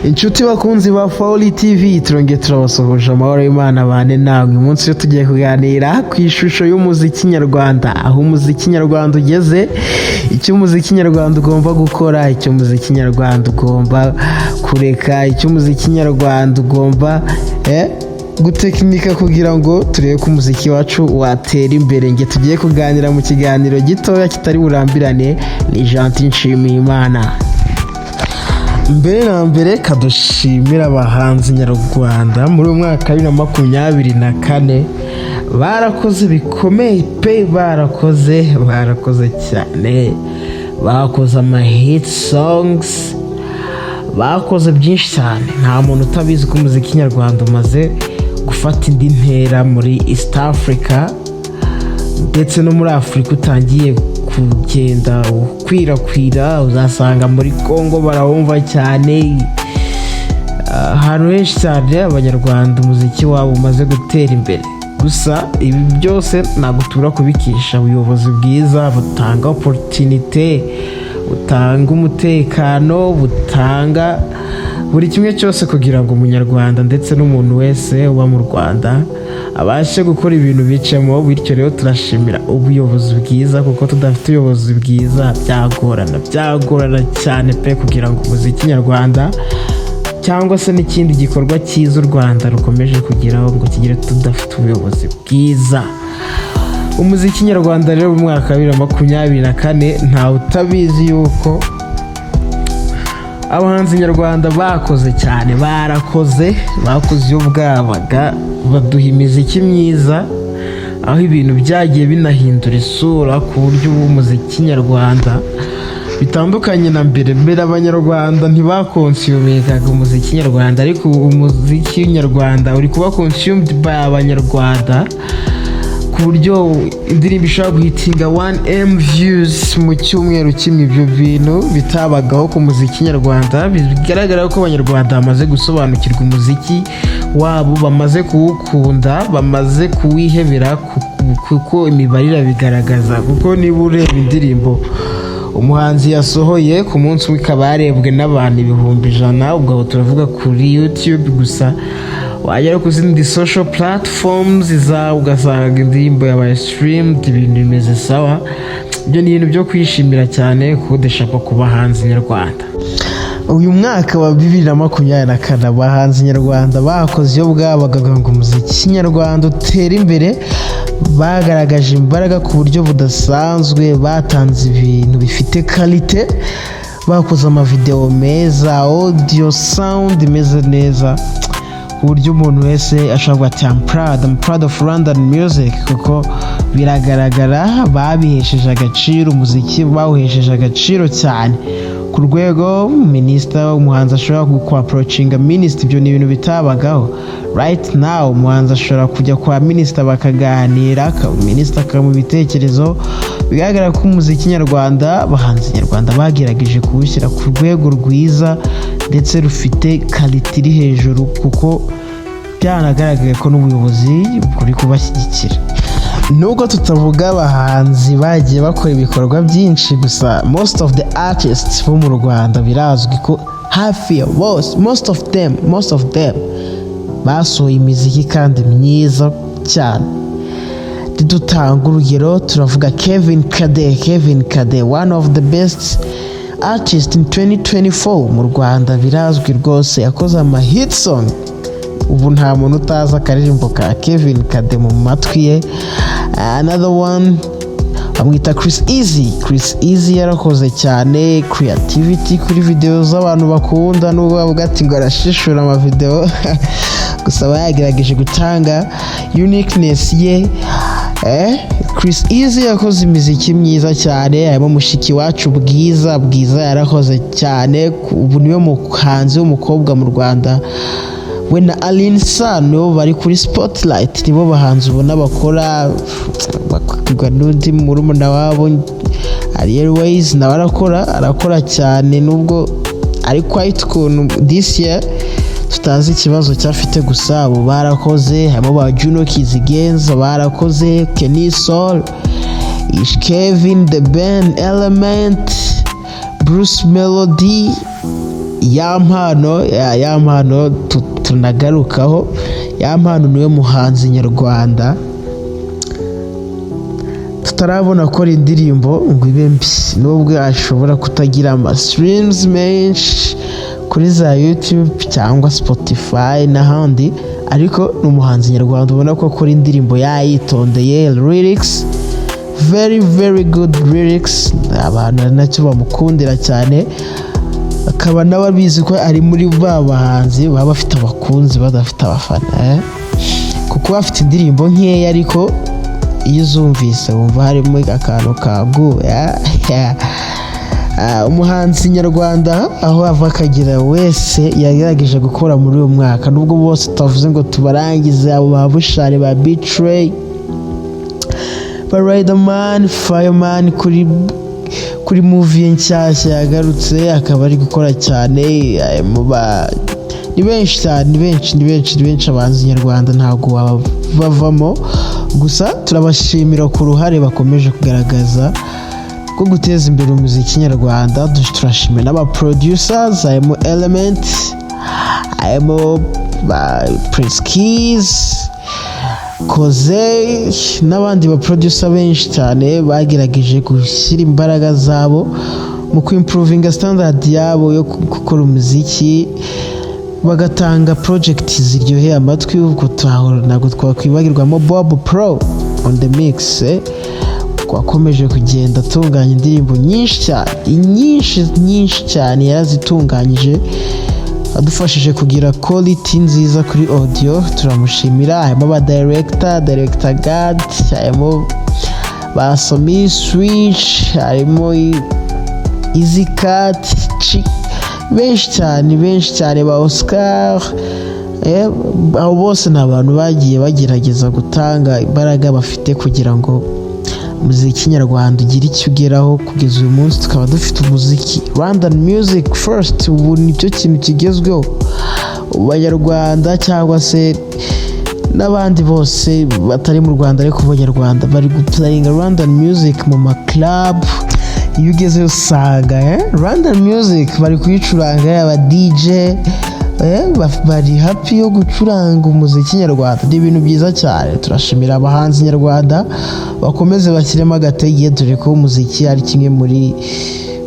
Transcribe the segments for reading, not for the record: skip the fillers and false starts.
Inshuti bakunzi ba Fauli TV turongeye turabasohoje amahoro y'Imana bane namwe. Umunsi yo tugiye kuganira ku ishusho y'umuziki nyarwanda, aho umuziki nyarwanda ugeze, icyo umuziki nyarwanda ugomba gukora, icyo umuziki nyarwanda ugomba kureka, icyo umuziki nyarwanda ugomba gutekinika kugira ngo turebe ko umuziki wacu watera imbere. Nge tugiye kuganira mu kiganiro gitoya kitari burambirane ni Gentil Nshimiyimana. Mbere na mbere kadushimira abahanzi nyarwanda muri mwaka wa 2024 barakoze bikomeye pe, barakoze cyane, bakoze ama hit songs, bakoze byinshi cyane. Nta muntu utabizi ko umuziki nyarwanda umaze gufata indi ntera muri East Africa ndetse no muri Africa utangiye kugenda kwirakwira. Uzasanga muri Congo barawumva cyane, ahantu henshi cyane abanyarwanda umuziki wabo umaze gutera imbere. Gusa ibi byose ntabwo tubura kubikisha ubuyobozi bwiza butanga opportunity, butanga umutekano, butanga buri kimwe cyose kugira ngo umunyarwanda ndetse n'umuntu wese uba mu Rwanda abashe gukora ibintu bicemo. Bityo rero turashimira ubuyobozi bwiza, kuko tudafite ubuyobozi bwiza byagorana cyane pe kugira ngo umuziki nyarwanda cyangwa se n'ikindi gikorwa cyiza u Rwanda rukomeje kugeraho ngo kigire tudafite ubuyobozi bwiza. Umuziki nyarwanda rero mu mwaka wa 2024 nta utabizi yuko abahanzi nyarwanda bakoze cyane, bakoze iyo bwabaga, baduha imiziki myiza, aho ibintu byagiye binahindura isura ku buryo umuziki nyarwanda bitandukanye na mbere. Abanyarwanda ntibakonsiyumingaga umuziki nyarwanda, ariko umuziki nyarwanda uri kuba consumed by abanyarwanda ku buryo indirimbo ishobora guhitinga 1M views mu cyumweru kimwe. Ibyo bintu bitabagaho ku muziki nyarwanda. Bigaragara ko abanyarwanda bamaze gusobanukirwa umuziki wabo, bamaze kuwukunda, bamaze kuwihebera, kuko imibare irabigaragaza. Kuko niba ureba indirimbo umuhanzi yasohoye ku munsi umwe ikaba yarebwe n'abantu 100,000, ubwo turavuga kuri YouTube gusa. Wagera ku zindi social platforms ugasanga indirimbo yabaye streamed, ibintu bimeze sawa. Ibyo ni ibintu byo kwishimira cyane kudeshapa ku bahanzi nyarwanda. Uyu mwaka wa 2024 abahanzi nyarwanda bakoze iyo bwabaga ngo umuziki nyarwanda utera imbere, bagaragaje imbaraga ku buryo budasanzwe, batanze ibintu bifite quality, bakoze amavideo meza, audio sound imeze neza ku buryo umuntu wese ashobora ati I'm proud of Rwandan music, kuko biragaragara babihesheje agaciro, umuziki bawuhesheje agaciro cyane ku rwego minisita umuhanzi ashobora ku approachinga minisita. Ibyo ni ibintu bitabagaho. Right now umuhanzi ashobora kujya kwa minisita bakaganira, minisita akamuha ibitekerezo. Bigaragara ko umuziki nyarwanda abahanzi nyarwanda bagerageje kuwushyira ku rwego rwiza ndetse rufite quality iri hejuru, kuko byanagaragaye ko n'ubuyobozi buri kubashyigikira. Nubwo tutavuga abahanzi bagiye bakora ibikorwa byinshi, gusa most of the artists bo mu Rwanda birazwi ko hafi ya most of them basohoye imiziki kandi myiza cyane. Dutanga urugero turavuga Kevin Kade, one of the best artist in 2024 mu Rwanda, birazwi rwose, yakoze ama hit song. Ubu nta muntu utaza akaririmbo ka Kevin Kade mu matwi ye. Another one amwita Chris Easy yarakoze cyane, creativity kuri video z'abantu bakunda, nubwo bavuga ati ngo arashishura ama video gusa bayagerageje gutanga uniqueness ye. Chris Easy yakoze imiziki myiza cyane, harimo mushiki wacu Bwiza yarakoze cyane. Ubu niwe muhanzi w'umukobwa mu Rwanda, we na Aline Sano bari kuri Spotlight, nibo bahanzi ubona bakora. Bakigwa n'undi murumuna wabo Ariel Ways nawe arakora cyane, nubwo ari quite kuntu this year tutazi ikibazo cyafite. Gusa abo barakoze, harimo ba Juno Kizigenza barakoze, Kenny Soul, Ish Kevin, The Ben Element, Bruce Melody, ya mpano tunagarukaho. Ya mpano niwe muhanzi nyarwanda tutarabona akora indirimbo ngo ibe mbi, nubwo ashobora kutagira streams menshi kuri za YouTube cyangwa Spotify n'ahandi, ariko ni umuhanzi nyarwanda ubona ko akora indirimbo yayitondeye, lyrics very very good lyrics, abantu nacyo bamukundira cyane, akaba n'ababizi ko ari muri ba bahanzi baba bafite abakunzi badafite abafana, kuko bafite indirimbo nkeya ariko iyo uzumvise wumva harimo akantu kaguye. Umuhanzi nyarwanda aho ava akagera wese yagerageje gukora muri uyu mwaka, nubwo bose tutavuze ngo tubarangize, abo ba Bushari, ba Betray, ba Riderman, Fireman kuri movie nshyashya yagarutse akaba ari gukora cyane. Ni benshi cyane, ni benshi abahanzi nyarwanda ntabwo bavamo, gusa turabashimira ku ruhare bakomeje kugaragaza ko guteza imbere umuziki nyarwanda. Turashimira n'aba producers, harimo Element, harimo Prince Keys, Koze n'abandi ba producer benshi cyane bagerageje gushyira imbaraga zabo mu kwimprovinga standard yabo yo gukora umuziki, bagatanga project ziryoheye amatwi. Ubwo ntabwo twakwibagirwamo Bob Pro on the mix, twakomeje kugenda atunganya indirimbo nyinshi cyane yarazitunganyije, adufashije kugira quality nziza kuri audio. Turamushimira. Harimo aba director God, harimo ba Somi Switch, harimo Easy Cat, benshi cyane ba Oscar. Abo bose ni abantu bagiye bagerageza gutanga imbaraga bafite kugira ngo umuziki nyarwanda ugire icyo ugeraho. Kugeza uyu munsi tukaba dufite umuziki Rwandan music first, ubu nicyo kintu kigezweho. Abanyarwanda cyangwa se n'abandi bose batari mu Rwanda ariko abanyarwanda bari guplayinga Rwandan music mu maclub. Iyo ugeze usanga Rwandan music bari kuyicuranga, aba DJ bari happy yo gucuranga umuziki nyarwanda. Ni ibintu byiza cyane. Turashimira abahanzi nyarwanda bakomeze bashyiremo agatege, dore ko umuziki ari kimwe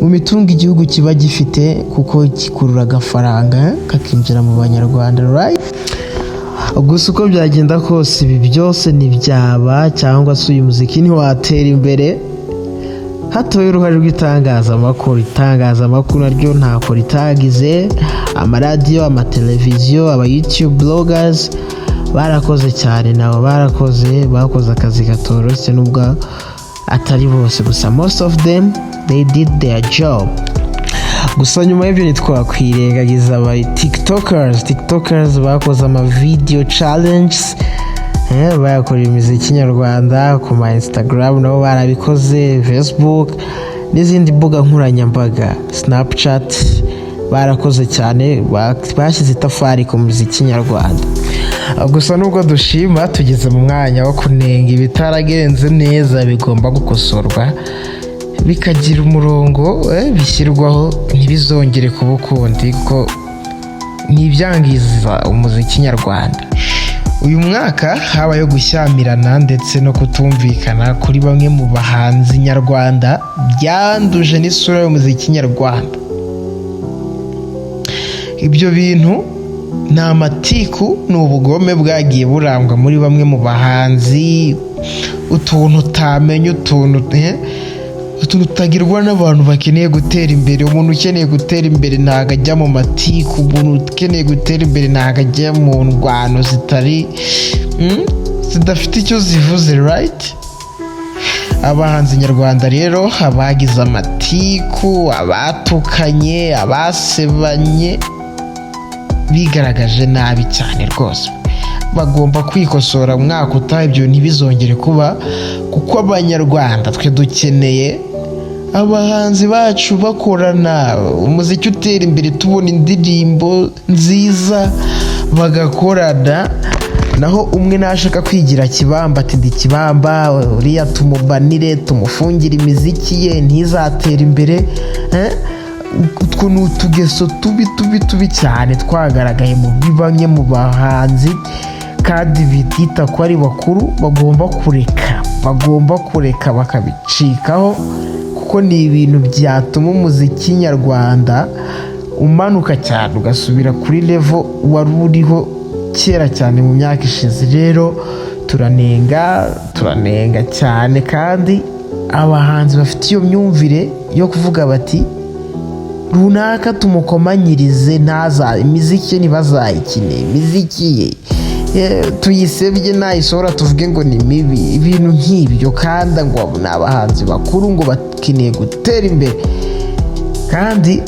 mu mitungo igihugu kiba gifite, kuko gikurura agafaranga kakinjira mu banyarwanda, right? Gusa uko byagenda kose ibi byose ntibyaba, cyangwa se uyu muziki ntiwatera imbere hatoye uruhare rw'itangazamakuru. Itangazamakuru naryo ntako ritagize, amaradiyo, amateleviziyo, aba YouTube bloggers barakoze cyane, nabo bakoze akazi katoroshye, nubwo atari bose, gusa most of them they did their job. Gusa nyuma y'ibyo ntitwakwirengagiza aba tiktokers bakoze ama video challenges, bayakorera imiziki nyarwanda ku ma Instagram, nabo barabikoze, Facebook n'izindi mbuga nkoranyambaga, Snapchat, barakoze cyane, bashyize itafari ku muziki nyarwanda. Gusa nubwo dushima, tugeze mu mwanya wo kunenga ibitaragenze neza, bigomba gukosorwa bikagira umurongo bishyirwaho, ntibizongere kuba ukundi, kuko n'ibyangiza umuziki nyarwanda. Uyu mwaka habayeho gushyamirana ndetse no kutumvikana kuri bamwe mu bahanzi nyarwanda, byanduje n'isura y'umuziki nyarwanda. Ibyo bintu ni amatiku, ni ubugome bwagiye burangwa muri bamwe mu bahanzi, utuntu utamenya, utuntu tutagirwa n'abantu bakeneye gutera imbere. Umuntu ukeneye gutera imbere ntago ajya mu matiku, umuntu ukeneye gutera imbere ntago ajya mu ndwano zidafite icyo zivuze, right? Abahanzi nyarwanda rero abagize amatiku, abatukanye, abasebanye, bigaragaje nabi cyane rwose, bagomba kwikosora umwaka utaha, ibyo ntibizongere kuba, kuko abanyarwanda twe dukeneye abahanzi bacu bakorana, umuziki utera imbere, tubona indirimbo nziza bagakorana. Naho umwe nashaka kwigira kibamba, ati ndi kibamba, uriya tumubanire, tumufungire imiziki ye ntizatera imbere, utwo ni utugeso tubi cyane twagaragaye mu bamwe mu bahanzi kandi bitita ko ari bakuru bagomba kureka bakabicikaho, kuko ni ibintu byatuma umuziki nyarwanda umanuka cyane ugasubira kuri level wari uriho kera cyane mu myaka ishize. Rero turanenga cyane, kandi abahanzi bafite iyo myumvire yo kuvuga bati runaka tumukomanyirize, imiziki ntibazayikine, imiziki ye tuyisebye nayisohora tuvuge ngo ni mibi, ibintu nk'ibyo. kandi ngo ni abahanzi bakuru ngo bakeneye gutera imbere, kandi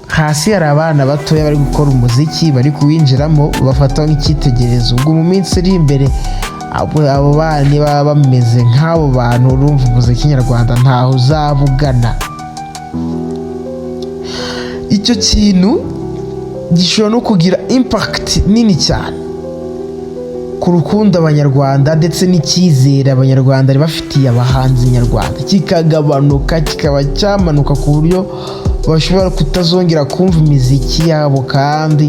hasi hari abana batoya bari gukora umuziki, bari kuwinjiramo bafataho nk'icyitegererezo. ubwo mu minsi iri imbere abo bana baba bameze nk'abo bantu, urumva umuziki nyarwanda ntaho uzabugana. icyo kintu gishobora no kugira impact nini cyane ku rukundo abanyarwanda ndetse n'icyizere abanyarwanda bari bafitiye abahanzi nyarwanda, kikagabanuka, kikaba cyamanuka ku buryo bashobora kutazongera kumva imiziki yabo. kandi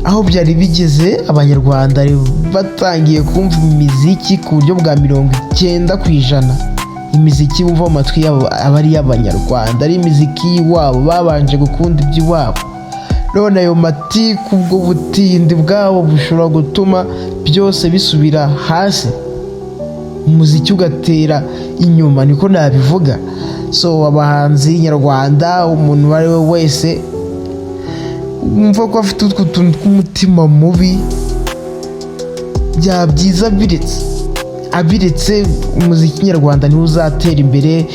aho byari bigeze, abanyarwanda batangiye kumva imiziki ku buryo bwa 90% imiziki bumva mu matwi yabo aba ari iy'abanyarwanda, ari imiziki y'iwabo, babanje gukunda iby'iwabo. none ayo matiku, ubwo butindi bwabo bushobora gutuma byose bisubira hasi, umuziki ugatera inyuma, niko nabivuga. abahanzi nyarwanda, umuntu uwo ari we wese wumva ko afite utwo tuntu tw'umutima mubi, byaba byiza abiretse, umuziki nyarwanda niwo uzatera imbere.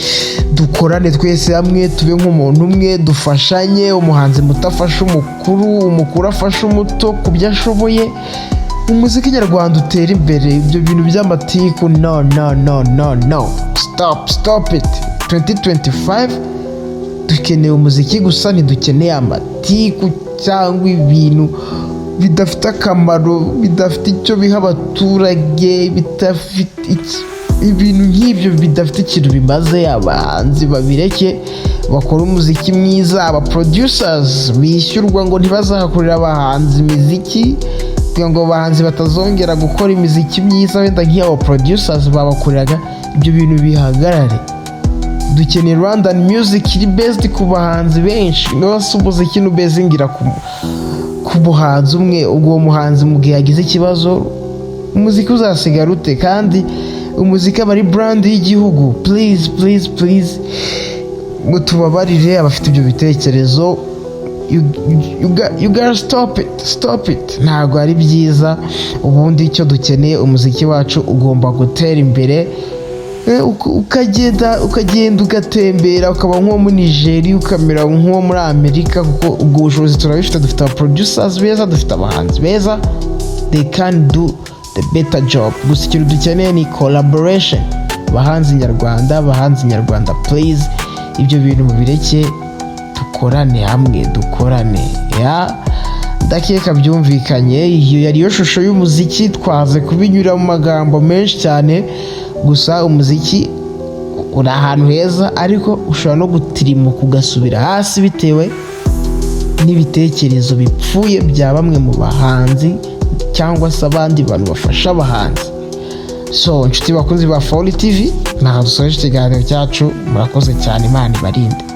dukorane twese hamwe, tube nk'umuntu umwe, dufashanye, umuhanzi muto afashe umukuru afashe umuto ku byo ashoboye, umuziki nyarwanda utera imbere. ibyo bintu by'amatiku, no, stop it. 2025 dukeneye umuziki gusa, ntidukeneye amatiku cyangwa ibintu bidafite akamaro, bidafite icyo biha abaturage, ibintu nk'ibyo bidafite ikintu bimaze. abahanzi babireke, bakora umuziki mwiza. aba producers bishyurwa ngo ntibazakorera abahanzi imiziki, kugira ngo abahanzi batazongera gukora imiziki myiza wenda nk'iy'aba producers babakoreraga. ibyo bintu bihagarare. dukeneye Rwandan music iri based ku bahanzi benshi, nose umuziki nubezingira ku muhanzi umwe. ubwo muhanzi mu gihe yagize ikibazo, umuziki uzasigara ute? kandi umuziki aba ari brand y'igihugu. please mutubabarire abafite ibyo bitekerezo. you gotta stop it. ntabwo ari byiza. ubundi icyo dukeneye, umuziki wacu ugomba gutera imbere, ukagenda ugatembera, ukaba nk'uwo muri Nigeria, ukamera nk'uwo muri Amerika, kuko ubwo bushobozi turabifite. dufite aba producers beza, dufite abahanzi beza, they can do the better job. gusa ikintu dukeneye ni collaboration. abahanzi nyarwanda please, ibyo bintu mubireke, dukorane hamwe, ndakeka byumvikanye. iyo yariyo shusho y'umuziki, twaze kubinyura mu magambo menshi cyane. gusa umuziki uri ahantu heza, ariko ushobora no gutirimuka ugasubira hasi bitewe n'ibitekerezo bipfuye bya bamwe mu bahanzi cyangwa se abandi bantu bafasha abahanzi. inshuti bakunzi ba Folly TV, ntaho dusoje ikiganiro cyacu. murakoze cyane, Imana ibarinde.